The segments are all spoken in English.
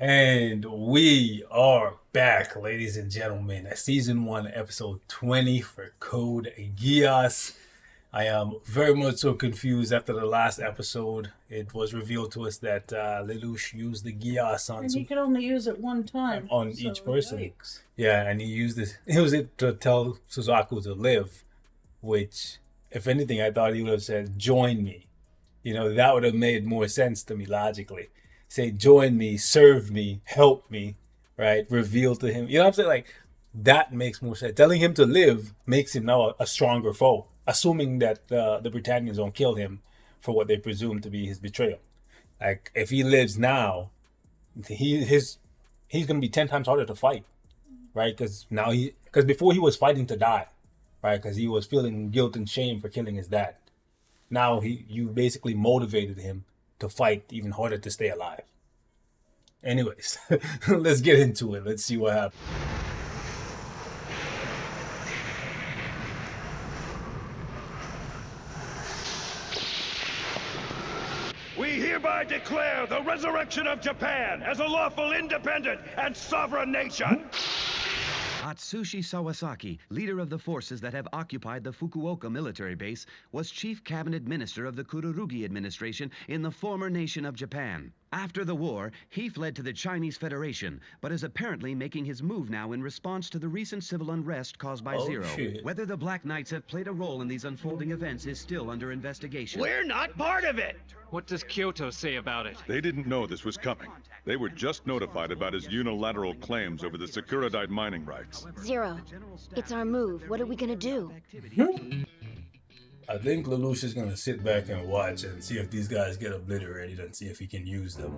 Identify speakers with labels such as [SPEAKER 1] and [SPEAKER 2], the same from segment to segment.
[SPEAKER 1] And we are back, ladies and gentlemen, at season 1, episode 20 for Code Geass. I am very much so confused after the last episode. It was revealed to us that Lelouch used the Geass
[SPEAKER 2] And he could only use it one time
[SPEAKER 1] on each person. Yikes. Yeah, and he used it to tell Suzaku to live, which, if anything, I thought he would have said, "Join me." You know, that would have made more sense to me logically. Say, join me, serve me, help me, right? Reveal to him. You know what I'm saying? Like, that makes more sense. Telling him to live makes him now a stronger foe, assuming that the Britannians don't kill him for what they presume to be his betrayal. Like, if he lives now, he's going to be 10 times harder to fight, right? Because before he was fighting to die, right? Because he was feeling guilt and shame for killing his dad. Now you basically motivated him to fight even harder to stay alive. Anyways, let's get into it. Let's see what happens.
[SPEAKER 3] We hereby declare the resurrection of Japan as a lawful, independent, and sovereign nation.
[SPEAKER 4] Atsushi Sawasaki, leader of the forces that have occupied the Fukuoka military base, was chief cabinet minister of the Kururugi administration in the former nation of Japan. After the war, he fled to the Chinese Federation, but is apparently making his move now in response to the recent civil unrest caused by Zero.
[SPEAKER 1] Shit.
[SPEAKER 4] Whether the Black Knights have played a role in these unfolding events is still under investigation.
[SPEAKER 3] We're not part of it.
[SPEAKER 5] What does Kyoto say about it?
[SPEAKER 6] They didn't know this was coming. They were just notified about his unilateral claims over the Sakuradite mining rights.
[SPEAKER 7] Zero, it's our move. What are we gonna do?
[SPEAKER 1] I think Lelouch is going to sit back and watch and see if these guys get obliterated and see if he can use them.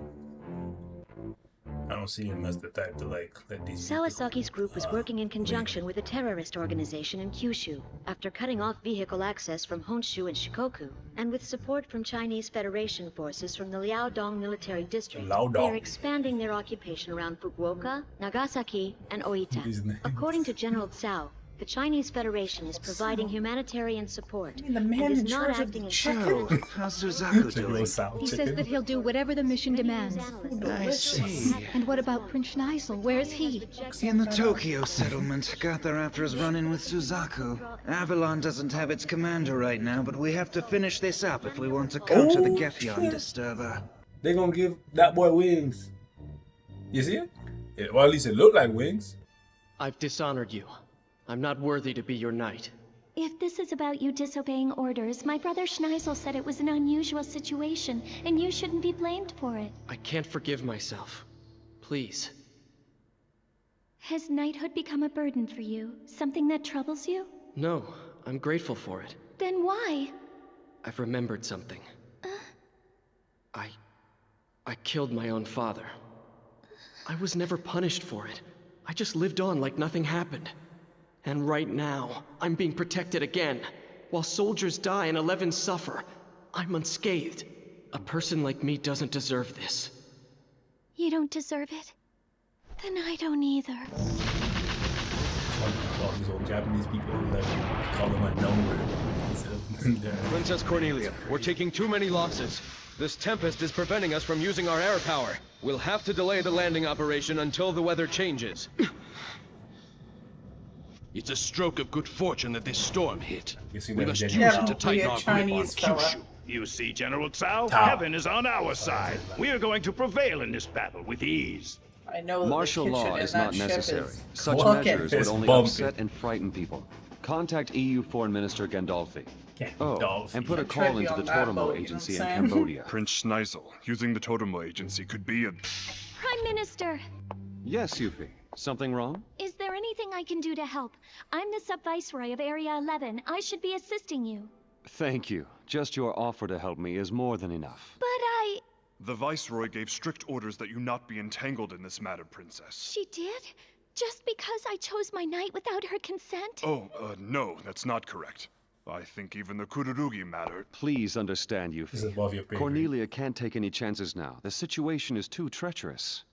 [SPEAKER 1] I don't see him as the type to let these
[SPEAKER 7] Sawasaki's group was working in conjunction with a terrorist organization in Kyushu after cutting off vehicle access from Honshu and Shikoku, and with support from Chinese Federation forces from the Liaodong military district.
[SPEAKER 1] Liaodong.
[SPEAKER 7] They are expanding their occupation around Fukuoka, Nagasaki, and Oita. According to General Tsao, the Chinese Federation is providing humanitarian support
[SPEAKER 2] The man
[SPEAKER 7] and is
[SPEAKER 2] in
[SPEAKER 7] not
[SPEAKER 2] charge of
[SPEAKER 7] acting
[SPEAKER 2] the
[SPEAKER 7] in
[SPEAKER 2] chicken.
[SPEAKER 4] How's Suzaku doing?
[SPEAKER 8] He says that he'll do whatever the mission demands.
[SPEAKER 4] I see.
[SPEAKER 8] And what about Prince Schneisel? Where is he?
[SPEAKER 4] In the Tokyo settlement. Got there after his run-in with Suzaku. Avalon doesn't have its commander right now, but we have to finish this up if we want to counter the Gefion disturber.
[SPEAKER 1] They're going to give that boy wings. You see it? Yeah, well, at least it looked like wings.
[SPEAKER 5] I've dishonored you. I'm not worthy to be your knight.
[SPEAKER 9] If this is about you disobeying orders, my brother Schneisel said it was an unusual situation, and you shouldn't be blamed for it.
[SPEAKER 5] I can't forgive myself. Please.
[SPEAKER 9] Has knighthood become a burden for you? Something that troubles you?
[SPEAKER 5] No, I'm grateful for it.
[SPEAKER 9] Then why?
[SPEAKER 5] I've remembered something. I killed my own father. I was never punished for it. I just lived on like nothing happened. And right now, I'm being protected again. While soldiers die and 11 suffer, I'm unscathed. A person like me doesn't deserve this.
[SPEAKER 9] You don't deserve it? Then I don't either.
[SPEAKER 1] All these old Japanese people call them a number instead of
[SPEAKER 10] Princess Cornelia, we're taking too many losses. This tempest is preventing us from using our air power. We'll have to delay the landing operation until the weather changes.
[SPEAKER 3] It's a stroke of good fortune that this storm hit.
[SPEAKER 1] We
[SPEAKER 3] must use
[SPEAKER 2] Yeah,
[SPEAKER 3] it to
[SPEAKER 2] but
[SPEAKER 3] tighten
[SPEAKER 2] we
[SPEAKER 3] our
[SPEAKER 2] a
[SPEAKER 3] grip on
[SPEAKER 2] Chinese fella.
[SPEAKER 3] Kyushu. You see, General Tsao,
[SPEAKER 1] Tao.
[SPEAKER 3] heaven is on our side. We are going to prevail in this battle with ease.
[SPEAKER 2] I know that
[SPEAKER 4] Martial
[SPEAKER 2] the kitchen
[SPEAKER 4] law
[SPEAKER 2] in
[SPEAKER 4] is
[SPEAKER 2] that
[SPEAKER 4] not
[SPEAKER 2] ship
[SPEAKER 4] necessary.
[SPEAKER 2] is
[SPEAKER 4] Such
[SPEAKER 2] cooking.
[SPEAKER 4] measures would
[SPEAKER 1] It's
[SPEAKER 4] only
[SPEAKER 1] bumping.
[SPEAKER 4] upset and frighten people. Contact EU Foreign Minister Gandolfi. Oh,
[SPEAKER 1] Gandolfi.
[SPEAKER 4] and put a
[SPEAKER 2] I'd try to
[SPEAKER 4] call
[SPEAKER 2] be
[SPEAKER 4] into the
[SPEAKER 2] on that
[SPEAKER 4] Totemo
[SPEAKER 2] boat, you know
[SPEAKER 4] Agency in
[SPEAKER 2] what I'm saying?
[SPEAKER 4] Cambodia.
[SPEAKER 6] Prince Schneisel, using the Totemo Agency could be a...
[SPEAKER 9] Prime Minister,
[SPEAKER 4] Yes, Yuffie. Something wrong?
[SPEAKER 9] is there anything I can do to help? I'm the Sub-Viceroy of Area 11. I should be assisting you.
[SPEAKER 4] Thank you. Just your offer to help me is more than enough.
[SPEAKER 9] But
[SPEAKER 6] The Viceroy gave strict orders that you not be entangled in this matter, Princess.
[SPEAKER 9] she did? Just because I chose my knight without her consent?
[SPEAKER 6] Oh, no, that's not correct. I think even the Kururugi matter...
[SPEAKER 4] Please understand,
[SPEAKER 1] This is
[SPEAKER 4] Yuffie.
[SPEAKER 1] above your pay grade.
[SPEAKER 4] Cornelia can't take any chances now. The situation is too treacherous.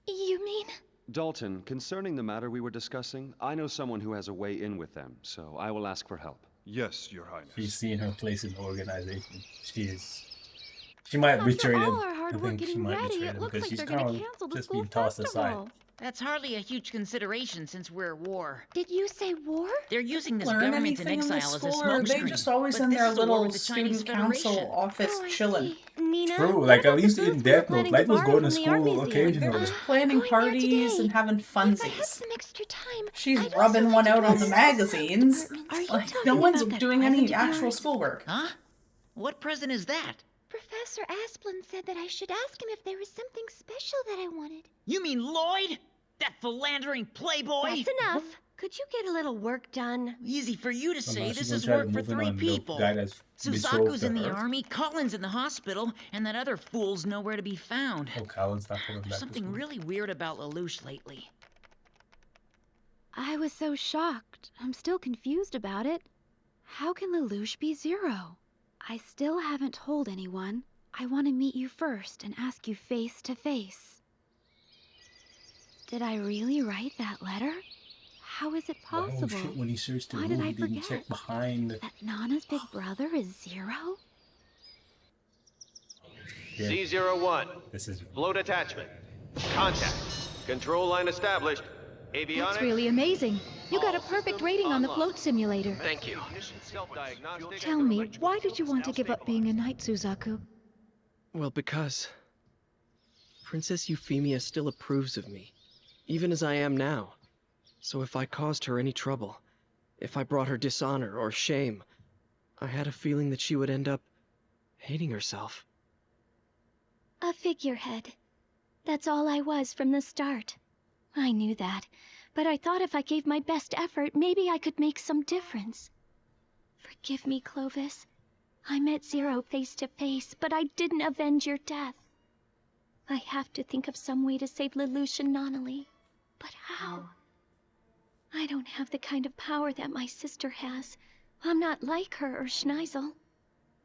[SPEAKER 9] You mean?
[SPEAKER 4] Dalton, concerning the matter we were discussing, I know someone who has a way in with them, so I will ask for help.
[SPEAKER 6] Yes, Your Highness.
[SPEAKER 1] She's seeing her place in the organization. She might have betrayed
[SPEAKER 9] After
[SPEAKER 1] him.
[SPEAKER 9] all her
[SPEAKER 8] hard
[SPEAKER 1] I
[SPEAKER 8] work
[SPEAKER 1] think she
[SPEAKER 8] getting
[SPEAKER 1] might
[SPEAKER 8] ready.
[SPEAKER 1] betray
[SPEAKER 8] It
[SPEAKER 1] them
[SPEAKER 8] looks
[SPEAKER 1] because
[SPEAKER 8] like
[SPEAKER 1] she's
[SPEAKER 8] they're
[SPEAKER 1] kind
[SPEAKER 8] gonna
[SPEAKER 1] of
[SPEAKER 8] cancel the
[SPEAKER 1] just
[SPEAKER 8] school
[SPEAKER 1] being tossed aside.
[SPEAKER 8] festival.
[SPEAKER 11] That's hardly a huge consideration since we're at war.
[SPEAKER 8] Did you say war?
[SPEAKER 11] They're using this
[SPEAKER 2] Learn
[SPEAKER 11] government in
[SPEAKER 2] anything in
[SPEAKER 11] exile
[SPEAKER 2] this
[SPEAKER 11] as a
[SPEAKER 2] school, or are they
[SPEAKER 11] smokescreen.
[SPEAKER 2] just always
[SPEAKER 11] But
[SPEAKER 2] in
[SPEAKER 11] this
[SPEAKER 2] their
[SPEAKER 11] is a war
[SPEAKER 2] little
[SPEAKER 11] with the Chinese
[SPEAKER 2] student council
[SPEAKER 11] Federation.
[SPEAKER 2] office
[SPEAKER 8] Oh, I
[SPEAKER 2] chilling?
[SPEAKER 8] see. Nina,
[SPEAKER 1] True,
[SPEAKER 8] what
[SPEAKER 1] like at
[SPEAKER 8] about
[SPEAKER 1] least
[SPEAKER 8] the
[SPEAKER 1] in
[SPEAKER 8] booth we were
[SPEAKER 1] Death Note,
[SPEAKER 8] planning
[SPEAKER 1] Light
[SPEAKER 8] to
[SPEAKER 1] was
[SPEAKER 8] borrow
[SPEAKER 1] going to
[SPEAKER 8] from the art
[SPEAKER 1] school
[SPEAKER 8] museum?
[SPEAKER 2] They're
[SPEAKER 1] occasionally.
[SPEAKER 2] just planning
[SPEAKER 8] Going there
[SPEAKER 2] parties
[SPEAKER 8] today.
[SPEAKER 2] and having
[SPEAKER 8] If I had
[SPEAKER 2] funsies.
[SPEAKER 8] some extra time,
[SPEAKER 2] She's
[SPEAKER 8] I'd
[SPEAKER 2] rubbing
[SPEAKER 8] also
[SPEAKER 2] one
[SPEAKER 8] like to
[SPEAKER 2] out on the
[SPEAKER 8] visit
[SPEAKER 2] magazines.
[SPEAKER 8] departments. Are you
[SPEAKER 2] Like,
[SPEAKER 8] talking
[SPEAKER 2] no one's
[SPEAKER 8] about that
[SPEAKER 2] doing
[SPEAKER 8] present
[SPEAKER 2] any
[SPEAKER 8] of
[SPEAKER 2] actual
[SPEAKER 8] yours?
[SPEAKER 2] schoolwork.
[SPEAKER 11] Huh? What present is that?
[SPEAKER 8] Professor Asplund said that I should ask him if there was something special that I wanted.
[SPEAKER 11] You mean Lloyd? That philandering playboy?
[SPEAKER 9] That's enough. Could you get a little work done?
[SPEAKER 11] Easy for you to
[SPEAKER 1] So
[SPEAKER 11] say.
[SPEAKER 1] now she's
[SPEAKER 11] This
[SPEAKER 1] gonna
[SPEAKER 11] is
[SPEAKER 1] try to
[SPEAKER 11] work for
[SPEAKER 1] move in
[SPEAKER 11] 3
[SPEAKER 1] on the
[SPEAKER 11] people.
[SPEAKER 1] guy that's betrothed
[SPEAKER 11] Suzaku's
[SPEAKER 1] to
[SPEAKER 11] in the
[SPEAKER 1] her.
[SPEAKER 11] army, Colin's in the hospital, and that other fool's nowhere to be found.
[SPEAKER 1] Oh, Colin's not coming
[SPEAKER 11] There's
[SPEAKER 1] back to
[SPEAKER 11] something
[SPEAKER 1] school.
[SPEAKER 11] really weird about Lelouch lately.
[SPEAKER 8] I was so shocked. I'm still confused about it. How can Lelouch be Zero? I still haven't told anyone. I want to meet you first and ask you face to face. Did I really write that letter? How is it
[SPEAKER 1] Oh
[SPEAKER 8] possible?
[SPEAKER 1] shit, when he searched the
[SPEAKER 8] Why
[SPEAKER 1] room,
[SPEAKER 8] did
[SPEAKER 1] he
[SPEAKER 8] I
[SPEAKER 1] didn't
[SPEAKER 8] forget?
[SPEAKER 1] check behind.
[SPEAKER 8] That Nana's big brother is Zero?
[SPEAKER 1] Yeah,
[SPEAKER 12] C01,
[SPEAKER 1] this is
[SPEAKER 12] float attachment. Contact. Control line established. Avionics.
[SPEAKER 8] That's really amazing. You got a perfect rating on the float simulator.
[SPEAKER 12] Thank you. Self-diagnostic.
[SPEAKER 8] Tell me, why did you want to give up being a knight, Suzaku?
[SPEAKER 5] Well, because Princess Euphemia still approves of me, even as I am now. So if I caused her any trouble, if I brought her dishonor or shame, I had a feeling that she would end up hating herself.
[SPEAKER 9] A figurehead. That's all I was from the start. I knew that, but I thought if I gave my best effort, maybe I could make some difference. Forgive me, Clovis. I met Zero face to face, but I didn't avenge your death. I have to think of some way to save Lelouch and Nonali. But how? I don't have the kind of power that my sister has. I'm not like her or Schneisel.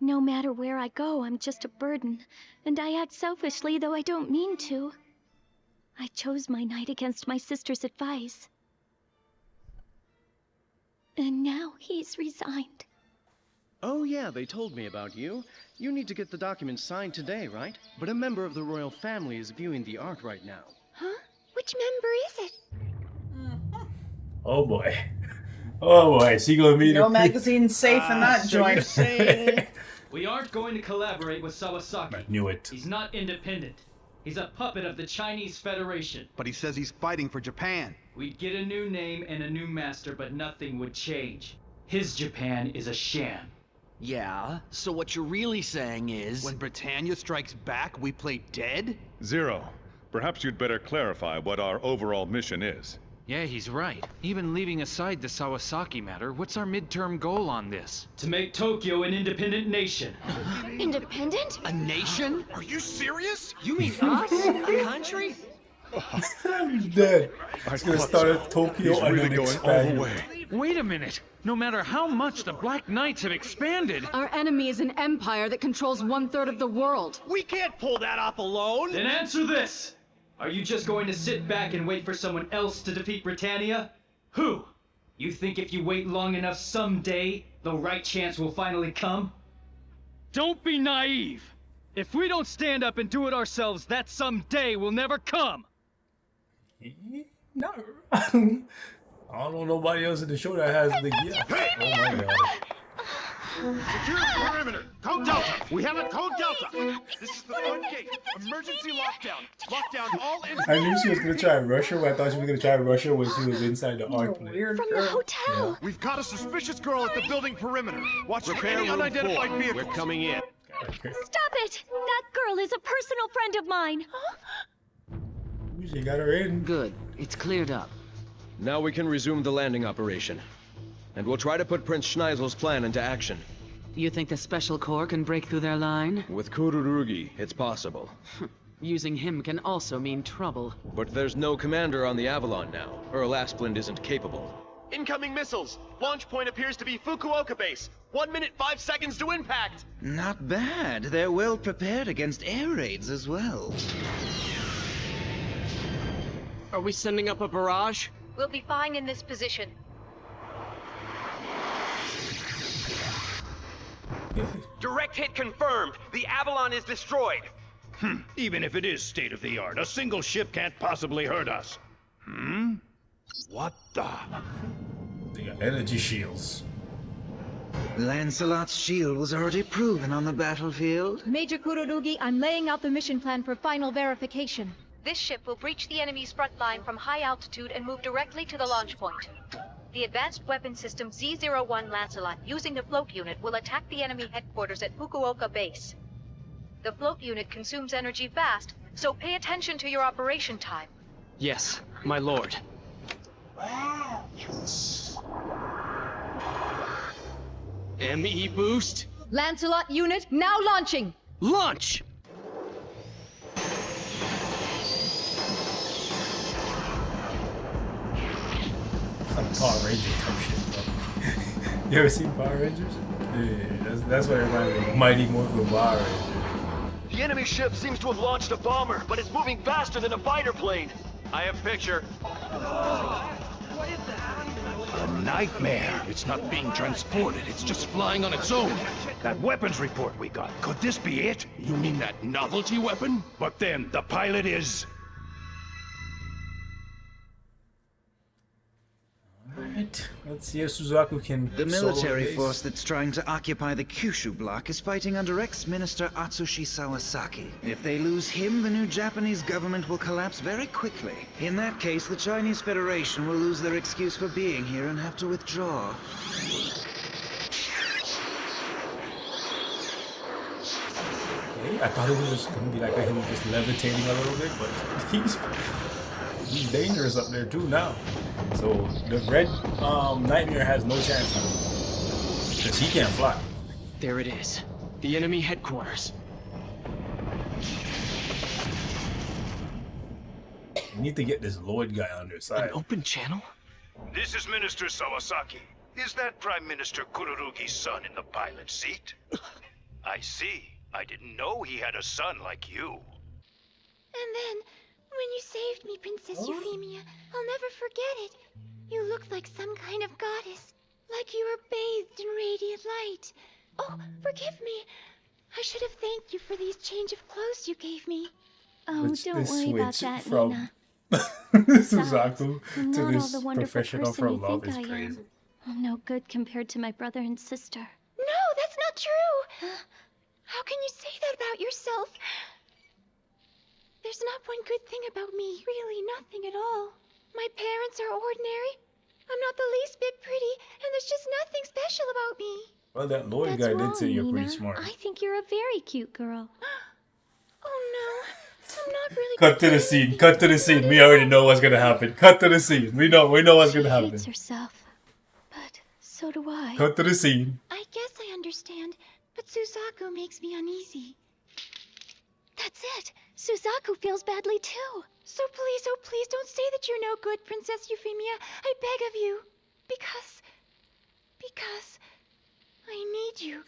[SPEAKER 9] No matter where I go, I'm just a burden, and I act selfishly, though I don't mean to. I chose my knight against my sister's advice. And now he's resigned.
[SPEAKER 10] Oh yeah, they told me about you. You need to get the documents signed today, right? But a member of the royal family is viewing the art right now.
[SPEAKER 8] Huh? Which member is it?
[SPEAKER 1] Oh boy. Oh boy, is he gonna meet
[SPEAKER 2] No
[SPEAKER 1] a
[SPEAKER 2] magazine's safe in that
[SPEAKER 13] So you're
[SPEAKER 2] joint.
[SPEAKER 13] saying we aren't going to collaborate with Sawasaki.
[SPEAKER 1] I knew it.
[SPEAKER 13] He's not independent. He's a puppet of the Chinese Federation.
[SPEAKER 14] But he says he's fighting for Japan.
[SPEAKER 13] We'd get a new name and a new master, but nothing would change. His Japan is a sham.
[SPEAKER 15] Yeah, so what you're really saying is...
[SPEAKER 14] When Britannia strikes back, we play dead?
[SPEAKER 6] Zero, perhaps you'd better clarify what our overall mission is.
[SPEAKER 16] Yeah, he's right. Even leaving aside the Sawasaki matter, what's our midterm goal on this?
[SPEAKER 13] To make Tokyo an independent nation.
[SPEAKER 8] Independent?
[SPEAKER 15] A nation?
[SPEAKER 14] Are you serious?
[SPEAKER 15] You mean us? A country?
[SPEAKER 1] I'm dead. It's gonna start at Tokyo and then expand.
[SPEAKER 16] Wait a minute! No matter how much the Black Knights have expanded...
[SPEAKER 17] Our enemy is an empire that controls 1/3 of the world.
[SPEAKER 12] We can't pull that off alone!
[SPEAKER 13] Then answer this! Are you just going to sit back and wait for someone else to defeat Britannia? Who? You think if you wait long enough someday, the right chance will finally come?
[SPEAKER 16] Don't be naive! If we don't stand up and do it ourselves, that someday will never come!
[SPEAKER 1] No. I don't know nobody else in the show that has the gear. Oh my god.
[SPEAKER 3] Secure the perimeter. Code Delta. We have a Code Delta. This is the front gate. Emergency lockdown. Lockdown all
[SPEAKER 1] I knew she was gonna try and rush her, but I thought she was gonna try and rush her when she was inside the art place.
[SPEAKER 8] From the hotel!
[SPEAKER 1] Yeah.
[SPEAKER 3] We've got a suspicious girl at the building perimeter. Watch for
[SPEAKER 12] Repair
[SPEAKER 3] any
[SPEAKER 12] room
[SPEAKER 3] unidentified
[SPEAKER 12] 4.
[SPEAKER 3] vehicles.
[SPEAKER 12] We're coming in.
[SPEAKER 9] Stop it! That girl is a personal friend of mine.
[SPEAKER 1] She got her in.
[SPEAKER 15] Good. It's cleared up.
[SPEAKER 10] Now we can resume the landing operation. And we'll try to put Prince Schneisel's plan into action.
[SPEAKER 17] You think the Special Corps can break through their line?
[SPEAKER 10] With Kururugi, it's possible.
[SPEAKER 17] Using him can also mean trouble.
[SPEAKER 10] But there's no commander on the Avalon now. Earl Asplund isn't capable.
[SPEAKER 12] Incoming missiles. Launch point appears to be Fukuoka base. 1 minute 5 seconds to impact.
[SPEAKER 15] Not bad. They're well prepared against air raids as well.
[SPEAKER 5] Are we sending up a barrage?
[SPEAKER 8] We'll be fine in this position.
[SPEAKER 12] Direct hit confirmed. The Avalon is destroyed.
[SPEAKER 3] Even if it is state-of-the-art, a single ship can't possibly hurt us. What the?
[SPEAKER 1] They got energy shields.
[SPEAKER 15] Lancelot's shield was already proven on the battlefield.
[SPEAKER 17] Major Kururugi, I'm laying out the mission plan for final verification.
[SPEAKER 18] This ship will breach the enemy's front line from high altitude and move directly to the launch point. The advanced weapon system Z-01 Lancelot, using the float unit, will attack the enemy headquarters at Fukuoka Base. The float unit consumes energy fast, so pay attention to your operation time.
[SPEAKER 5] Yes, my lord. ME boost?
[SPEAKER 17] Lancelot unit, now launching!
[SPEAKER 5] Launch!
[SPEAKER 1] Some Power Ranger type shit, bro. You ever seen Power Rangers? Yeah, that's what everybody was. Mighty Morphin Power Rangers.
[SPEAKER 12] The enemy ship seems to have launched a bomber, but it's moving faster than a fighter plane. I have picture.
[SPEAKER 3] A nightmare. It's not being transported. It's just flying on its own. That weapons report we got. Could this be it? You mean that novelty weapon? But then the pilot is...
[SPEAKER 1] Alright, let's see if Suzaku can...
[SPEAKER 15] The military
[SPEAKER 1] solo
[SPEAKER 15] force that's trying to occupy the Kyushu block is fighting under ex-minister Atsushi Sawasaki. If they lose him, the new Japanese government will collapse very quickly. In that case, the Chinese Federation will lose their excuse for being here and have to withdraw.
[SPEAKER 1] I thought it was just gonna be like him just levitating a little bit, but he's dangerous up there too now. So the red Nightmare has no chance now. Because he can't fly.
[SPEAKER 5] There it is. The enemy headquarters.
[SPEAKER 1] We need to get this Lloyd guy on their side.
[SPEAKER 5] An open channel?
[SPEAKER 3] This is Minister Sawasaki. Is that Prime Minister Kururugi's son in the pilot seat? I see. I didn't know he had a son like you.
[SPEAKER 9] And then, when you saved me, Princess Euphemia, I'll never forget it. You looked like some kind of goddess, like you were bathed in radiant light. Oh, forgive me. I should have thanked you for these change of clothes you gave me.
[SPEAKER 8] Oh, don't worry about that,
[SPEAKER 1] from
[SPEAKER 8] Nina.
[SPEAKER 1] Suzaku
[SPEAKER 8] I'm
[SPEAKER 1] to
[SPEAKER 8] not all
[SPEAKER 1] this
[SPEAKER 8] the wonderful
[SPEAKER 1] professional for
[SPEAKER 8] person you
[SPEAKER 1] love
[SPEAKER 8] think
[SPEAKER 1] is
[SPEAKER 8] I
[SPEAKER 1] crazy.
[SPEAKER 8] am. I'm no good compared to my brother and sister.
[SPEAKER 9] No, that's not true. How can you say that about yourself? There's not one good thing about me, really nothing at all. My parents are ordinary. I'm not the least bit pretty, and there's just nothing special about me.
[SPEAKER 1] Well, that Lloyd
[SPEAKER 8] That's
[SPEAKER 1] guy
[SPEAKER 8] wrong,
[SPEAKER 1] did say you're
[SPEAKER 8] Nina.
[SPEAKER 1] pretty smart.
[SPEAKER 8] I think you're a very cute girl.
[SPEAKER 9] Oh no, I'm not really.
[SPEAKER 1] Cut to the scene. Cut to the scene. We already know what's gonna happen. Cut to the scene. We know what's gonna happen.
[SPEAKER 8] She hates herself, but so do I.
[SPEAKER 1] Cut to the scene.
[SPEAKER 9] I guess I understand, but Suzaku makes me uneasy. That's it. Suzaku feels badly too. So please, oh please, don't say that you're no good, Princess Euphemia. I beg of you. Because I need you.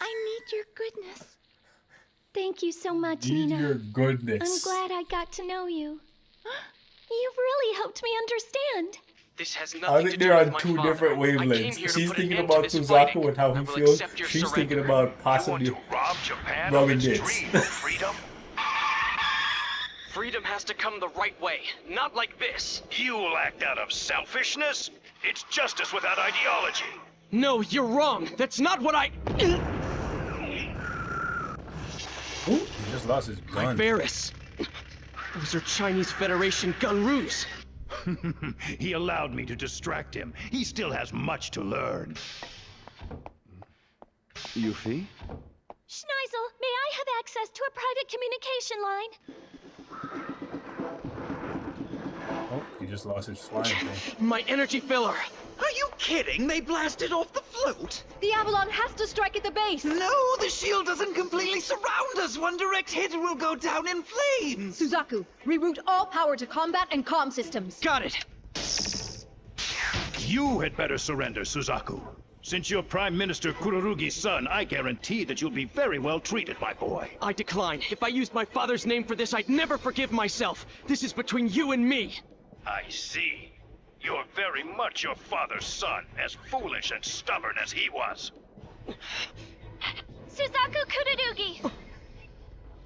[SPEAKER 9] I need your goodness.
[SPEAKER 8] Thank you so much,
[SPEAKER 1] Need
[SPEAKER 8] Nina.
[SPEAKER 1] your goodness.
[SPEAKER 8] I'm glad I got to know you. You've really helped me understand.
[SPEAKER 5] This has
[SPEAKER 1] I
[SPEAKER 5] nothing to
[SPEAKER 1] think
[SPEAKER 5] do
[SPEAKER 1] they're
[SPEAKER 5] with
[SPEAKER 1] on
[SPEAKER 5] my
[SPEAKER 1] two
[SPEAKER 5] father.
[SPEAKER 1] different
[SPEAKER 5] I came
[SPEAKER 1] wavelengths.
[SPEAKER 5] here to
[SPEAKER 1] She's
[SPEAKER 5] put an
[SPEAKER 1] thinking
[SPEAKER 5] end to
[SPEAKER 1] about
[SPEAKER 5] this
[SPEAKER 1] Suzaku
[SPEAKER 5] fighting.
[SPEAKER 1] and how
[SPEAKER 5] I
[SPEAKER 1] he
[SPEAKER 5] will
[SPEAKER 1] feels.
[SPEAKER 5] accept your
[SPEAKER 1] She's thinking
[SPEAKER 5] surrender.
[SPEAKER 1] about possibly
[SPEAKER 3] Rob Japan
[SPEAKER 1] Robin
[SPEAKER 3] of its
[SPEAKER 1] Ditz.
[SPEAKER 3] dream of freedom?
[SPEAKER 5] Freedom has to come the right way, not like this.
[SPEAKER 3] You'll act out of selfishness? It's justice without ideology.
[SPEAKER 5] No, you're wrong. That's not what I...
[SPEAKER 1] Ooh, he just lost his gun.
[SPEAKER 5] Varys. Those are Chinese Federation gunroos.
[SPEAKER 3] He allowed me to distract him. He still has much to learn.
[SPEAKER 10] Yuffie?
[SPEAKER 9] Schneisel, may I have access to a private communication line?
[SPEAKER 1] Oh, he just lost his flying thing.
[SPEAKER 5] My energy filler.
[SPEAKER 15] Are you kidding? They blasted off the float.
[SPEAKER 17] The Avalon has to strike at the base.
[SPEAKER 15] No, the shield doesn't completely surround us. One direct hit and we'll go down in flames.
[SPEAKER 17] Suzaku, reroute all power to combat and comm systems.
[SPEAKER 5] Got it.
[SPEAKER 3] You had better surrender, Suzaku. Since you're Prime Minister Kururugi's son, I guarantee that you'll be very well treated, my boy.
[SPEAKER 5] I decline. If I used my father's name for this, I'd never forgive myself. This is between you and me.
[SPEAKER 3] I see. You're very much your father's son, as foolish and stubborn as he was.
[SPEAKER 9] Suzaku Kururugi!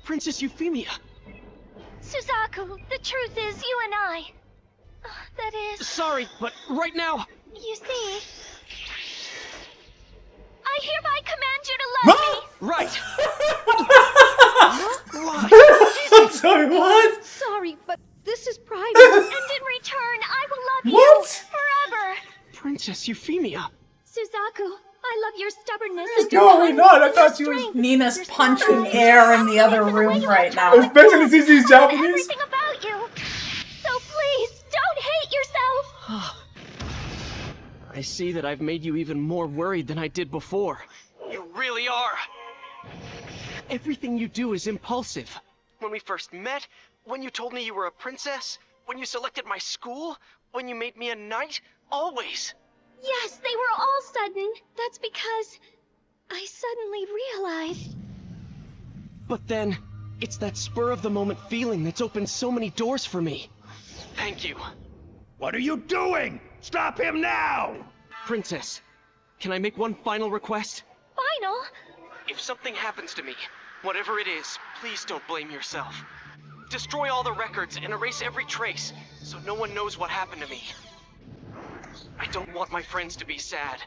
[SPEAKER 5] Princess Euphemia!
[SPEAKER 9] Suzaku, the truth is, you and I... that is...
[SPEAKER 5] Sorry, but right now...
[SPEAKER 9] You see... I hereby command you to love me!
[SPEAKER 5] Right!
[SPEAKER 1] I'm sorry, what?
[SPEAKER 9] Sorry, but this is private. And in return, I will love you forever!
[SPEAKER 5] Princess Euphemia!
[SPEAKER 9] Suzaku, I love your stubbornness
[SPEAKER 2] What is
[SPEAKER 9] and your
[SPEAKER 2] going on? I thought
[SPEAKER 9] your
[SPEAKER 2] you was
[SPEAKER 9] strength.
[SPEAKER 2] Nina's punching air in the other room right now.
[SPEAKER 1] Especially since he's Japanese.
[SPEAKER 9] Everything about you. So please, don't hate yourself.
[SPEAKER 5] I see that I've made you even more worried than I did before. You really are! Everything you do is impulsive. When we first met, when you told me you were a princess, when you selected my school, when you made me a knight, always.
[SPEAKER 9] Yes, they were all sudden. That's because I suddenly realized.
[SPEAKER 5] But then, it's that spur-of-the-moment feeling that's opened so many doors for me. Thank you.
[SPEAKER 3] What are you doing? Stop him now!
[SPEAKER 5] Princess, can I make one final request?
[SPEAKER 9] Final?
[SPEAKER 5] If something happens to me, whatever it is, please don't blame yourself. Destroy all the records and erase every trace, so no one knows what happened to me. I don't want my friends to be sad.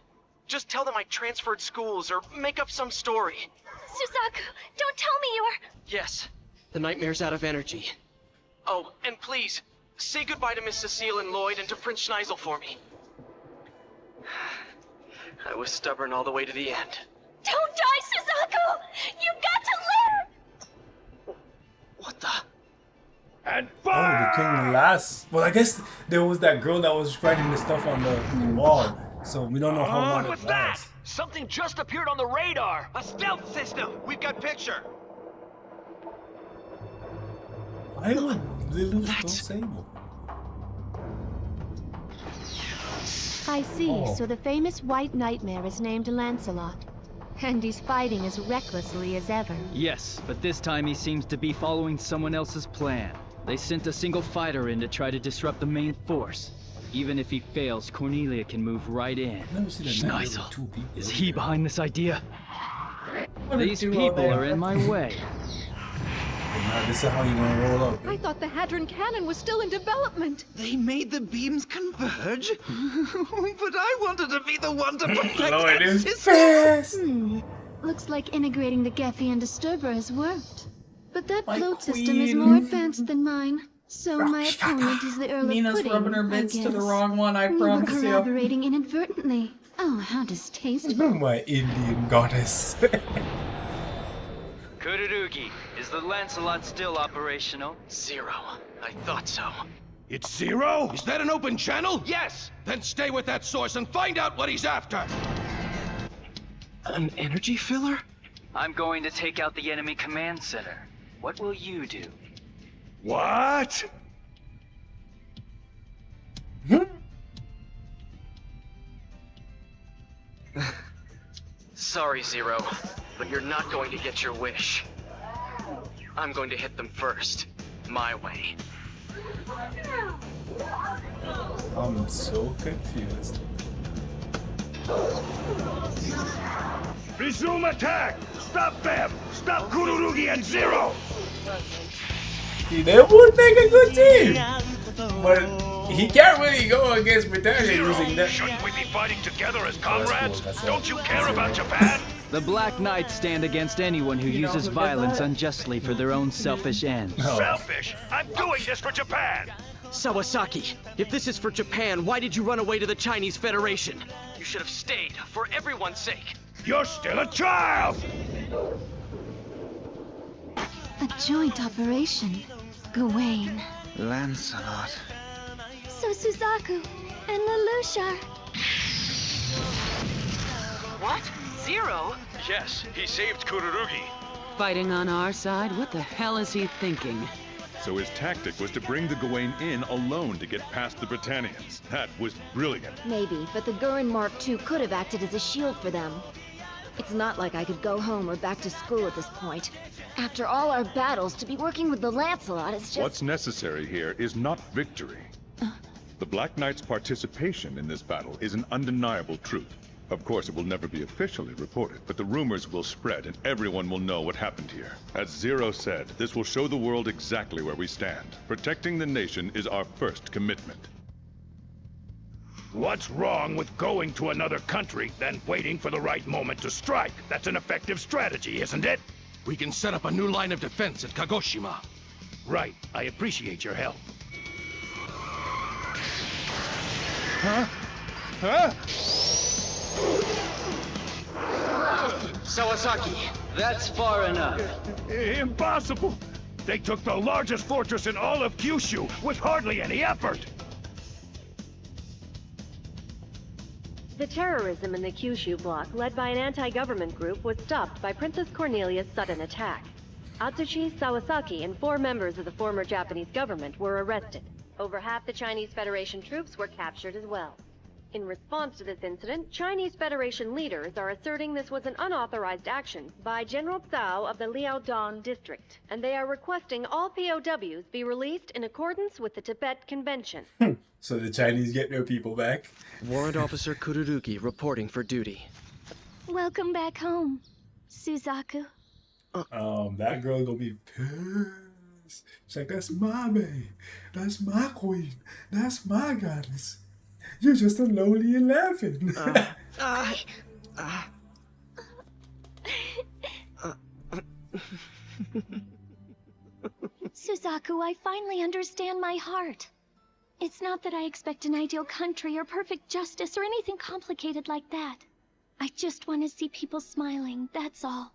[SPEAKER 5] Just tell them I transferred schools or make up some story.
[SPEAKER 9] Suzaku, don't tell me you're...
[SPEAKER 5] Yes, the nightmare's out of energy. Oh, and please, say goodbye to Miss Cecile and Lloyd and to Prince Schneisel for me. I was stubborn all the way to the end.
[SPEAKER 9] Don't die, Suzaku! You got to live!
[SPEAKER 5] What the?
[SPEAKER 3] And
[SPEAKER 1] Oh, the king last. Well, I guess there was that girl that was writing the stuff on the wall. So we don't know how long
[SPEAKER 12] What's
[SPEAKER 1] it
[SPEAKER 12] that?
[SPEAKER 1] lasts.
[SPEAKER 12] Something just appeared on the radar. A stealth system. We've got picture.
[SPEAKER 1] Why would Lelouch don't save him?
[SPEAKER 19] I see, so the famous White Nightmare is named Lancelot. And he's fighting as recklessly as ever.
[SPEAKER 13] Yes, but this time he seems to be following someone else's plan. They sent a single fighter in to try to disrupt the main force. Even if he fails, Cornelia can move right in. Schneisel, is he behind this idea? These people are in my way.
[SPEAKER 1] Now this is how you're gonna roll up.
[SPEAKER 17] I thought the Hadron Cannon was still in development.
[SPEAKER 15] They made the beams converge? But I wanted to be the one to protect
[SPEAKER 1] Lord,
[SPEAKER 15] that
[SPEAKER 1] it's
[SPEAKER 15] system.
[SPEAKER 1] fast.
[SPEAKER 19] Looks like integrating the Geffian disturber has worked. But that
[SPEAKER 2] My
[SPEAKER 19] float system is
[SPEAKER 2] queen.
[SPEAKER 19] more advanced than mine. So my opponent is the Earl
[SPEAKER 2] Nina's
[SPEAKER 19] of Pudding,
[SPEAKER 2] rubbing her
[SPEAKER 19] I
[SPEAKER 2] bits to the
[SPEAKER 19] guess.
[SPEAKER 2] wrong one, I
[SPEAKER 19] We were
[SPEAKER 2] promise you.
[SPEAKER 19] collaborating inadvertently. Oh, how distasteful.
[SPEAKER 1] My Indian goddess.
[SPEAKER 20] Kururugi, is the Lancelot still operational?
[SPEAKER 5] Zero. I thought so.
[SPEAKER 3] It's Zero? Is that an open channel? Yes! Then stay with that source and find out what he's after!
[SPEAKER 5] An energy filler?
[SPEAKER 20] I'm going to take out the enemy command center. What will you do?
[SPEAKER 3] What?
[SPEAKER 5] Sorry, Zero, but you're not going to get your wish. I'm going to hit them first. My way.
[SPEAKER 1] I'm so confused.
[SPEAKER 3] Resume attack! Stop them! Stop Kururugi and Zero!
[SPEAKER 1] See, they would make a good team. But he can't really go against Britannia using that.
[SPEAKER 3] Shouldn't we be fighting together as comrades?
[SPEAKER 1] That's cool.
[SPEAKER 3] Don't you care about Japan?
[SPEAKER 13] The Black Knights stand against anyone who uses violence unjustly for their own selfish ends.
[SPEAKER 3] Selfish! I'm doing this for Japan!
[SPEAKER 5] Sawasaki, if this is for Japan, why did you run away to the Chinese Federation? You should have stayed, for everyone's sake.
[SPEAKER 3] You're still a child!
[SPEAKER 19] A joint operation. Gawain.
[SPEAKER 15] Lancelot.
[SPEAKER 9] So Suzaku and Lelouch are...
[SPEAKER 5] What? Zero?
[SPEAKER 3] Yes, he saved Kururugi.
[SPEAKER 17] Fighting on our side? What the hell is he thinking?
[SPEAKER 6] So his tactic was to bring the Gawain in alone to get past the Britannians. That was brilliant.
[SPEAKER 19] Maybe, but the Gurren Mark II could have acted as a shield for them. It's not like I could go home or back to school at this point. After all our battles, to be working with the Lancelot is just...
[SPEAKER 6] What's necessary here is not victory. The Black Knight's participation in this battle is an undeniable truth. Of course, it will never be officially reported, but the rumors will spread and everyone will know what happened here. As Zero said, this will show the world exactly where we stand. Protecting the nation is our first commitment.
[SPEAKER 3] What's wrong with going to another country, then waiting for the right moment to strike? That's an effective strategy, isn't it?
[SPEAKER 10] We can set up a new line of defense at Kagoshima.
[SPEAKER 3] Right. I appreciate your help.
[SPEAKER 10] Huh? Huh?
[SPEAKER 20] Sawasaki, that's far enough.
[SPEAKER 3] Impossible! They took the largest fortress in all of Kyushu with hardly any effort!
[SPEAKER 21] The terrorism in the Kyushu bloc, led by an anti-government group, was stopped by Princess Cornelia's sudden attack. Atsushi, Sawasaki, and 4 members of the former Japanese government were arrested. Over half the Chinese Federation troops were captured as well. In response to this incident, Chinese Federation leaders are asserting this was an unauthorized action by General Cao of the Liaodong district, and they are requesting all POWs be released in accordance with the Tibet Convention.
[SPEAKER 1] So the Chinese get their people back.
[SPEAKER 5] Warrant Officer Kururugi reporting for duty.
[SPEAKER 9] Welcome back home, Suzaku.
[SPEAKER 1] That girl gonna be pissed. She's like, that's my babe. That's my queen. That's my goddess. You're just a lonely and laughing.
[SPEAKER 9] Suzaku, I finally understand my heart. It's not that I expect an ideal country or perfect justice or anything complicated like that. I just want to see people smiling, that's all.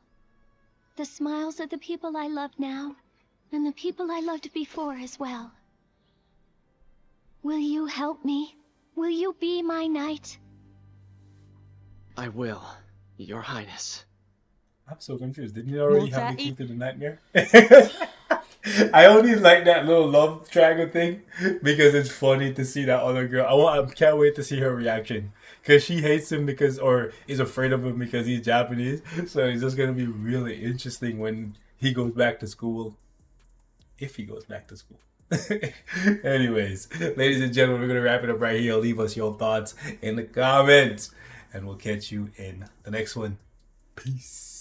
[SPEAKER 9] The smiles of the people I love now, and the people I loved before as well. Will you help me? Will you be my knight?
[SPEAKER 5] I will, Your Highness.
[SPEAKER 1] I'm so confused. Didn't you already have the key to the nightmare? I only like that little love triangle thing because it's funny to see that other girl. I can't wait to see her reaction because she hates him or is afraid of him because he's Japanese. So it's just gonna be really interesting when he goes back to school, if he goes back to school. Anyways, ladies and gentlemen, we're gonna wrap it up right here. Leave us your thoughts in the comments, and we'll catch you in the next one. Peace.